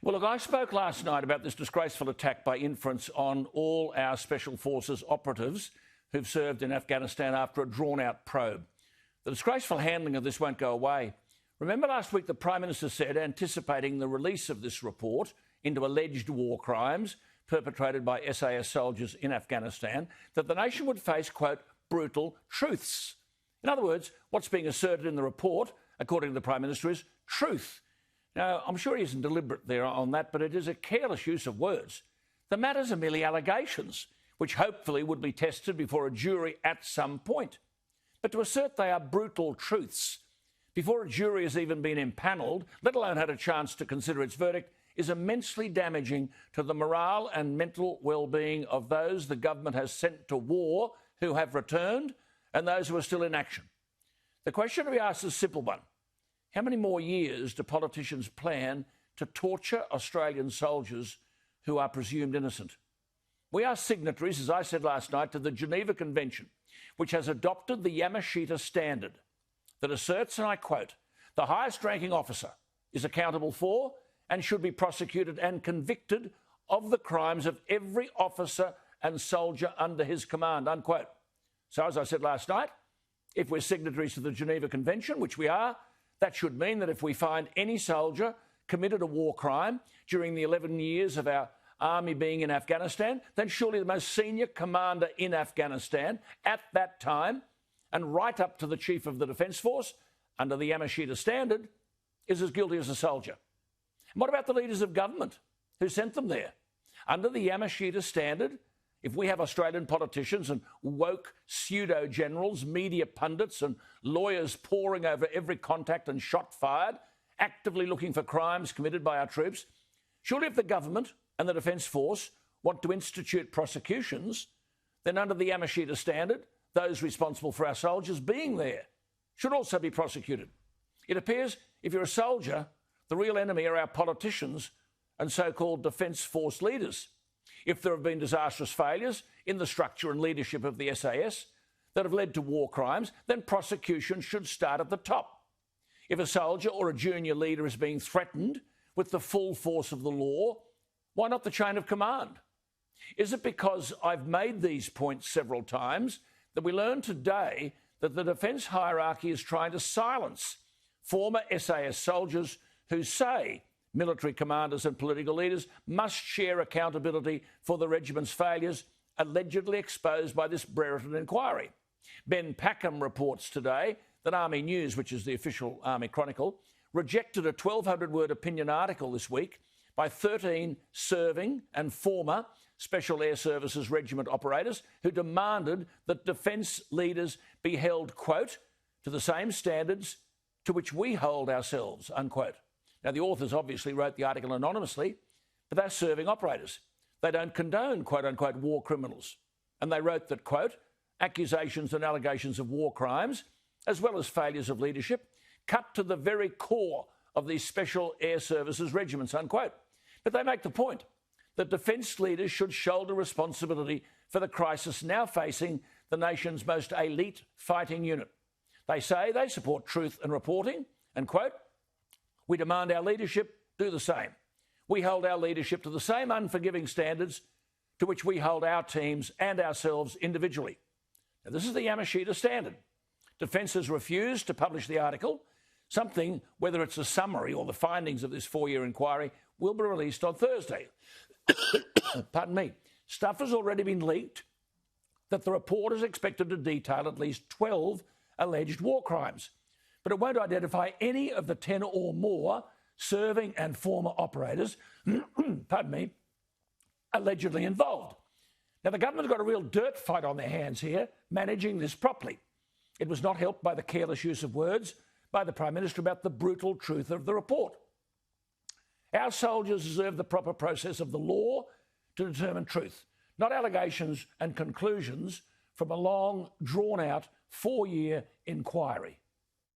Well, look, I spoke last night about this disgraceful attack by inference on all our Special Forces operatives who've served in Afghanistan after a drawn-out probe. The disgraceful handling of this won't go away. Remember last week the Prime Minister said, anticipating the release of this report into alleged war crimes perpetrated by SAS soldiers in Afghanistan, that the nation would face, quote, brutal truths. In other words, what's being asserted in the report, according to the Prime Minister, is truth. Now, I'm sure he isn't deliberate there on that, but it is a careless use of words. The matters are merely allegations, which hopefully would be tested before a jury at some point. But to assert they are brutal truths before a jury has even been impanelled, let alone had a chance to consider its verdict, is immensely damaging to the morale and mental well-being of those the government has sent to war who have returned and those who are still in action. The question to be asked is a simple one. How many more years do politicians plan to torture Australian soldiers who are presumed innocent? We are signatories, as I said last night, to the Geneva Convention, which has adopted the Yamashita Standard that asserts, and I quote, the highest ranking officer is accountable for and should be prosecuted and convicted of the crimes of every officer and soldier under his command, unquote. So, as I said last night, if we're signatories to the Geneva Convention, which we are, that should mean that if we find any soldier committed a war crime during the 11 years of our army being in Afghanistan, then surely the most senior commander in Afghanistan at that time, and right up to the Chief of the Defence Force, under the Yamashita Standard, is as guilty as a soldier. And what about the leaders of government who sent them there? Under the Yamashita Standard, if we have Australian politicians and woke pseudo-generals, media pundits and lawyers poring over every contact and shot fired, actively looking for crimes committed by our troops, surely if the government and the Defence Force want to institute prosecutions, then under the Yamashita Standard, those responsible for our soldiers being there should also be prosecuted. It appears if you're a soldier, the real enemy are our politicians and so-called Defence Force leaders. If there have been disastrous failures in the structure and leadership of the SAS that have led to war crimes, then prosecution should start at the top. If a soldier or a junior leader is being threatened with the full force of the law, why not the chain of command? Is it because I've made these points several times that we learn today that the defence hierarchy is trying to silence former SAS soldiers who say military commanders and political leaders must share accountability for the regiment's failures, allegedly exposed by this Brereton inquiry? Ben Packham reports today that Army News, which is the official Army Chronicle, rejected a 1,200-word opinion article this week by 13 serving and former Special Air Services Regiment operators who demanded that defence leaders be held, quote, to the same standards to which we hold ourselves, unquote. Now, the authors obviously wrote the article anonymously, but they're serving operators. They don't condone, quote-unquote, war criminals. And they wrote that, quote, accusations and allegations of war crimes, as well as failures of leadership, cut to the very core of these Special Air Services regiments, unquote. But they make the point that defence leaders should shoulder responsibility for the crisis now facing the nation's most elite fighting unit. They say they support truth and reporting, and, quote, we demand our leadership do the same. We hold our leadership to the same unforgiving standards to which we hold our teams and ourselves individually. Now, this is the Yamashita Standard. Defence has refused to publish the article. Something, whether it's a summary or the findings of this 4-year inquiry, will be released on Thursday. Pardon me. Stuff has already been leaked that the report is expected to detail at least 12 alleged war crimes, but it won't identify any of the 10 or more serving and former operators, pardon me, allegedly involved. Now, the government's got a real dirt fight on their hands here, managing this properly. It was not helped by the careless use of words by the Prime Minister about the brutal truth of the report. Our soldiers deserve the proper process of the law to determine truth, not allegations and conclusions from a long, drawn-out 4-year inquiry.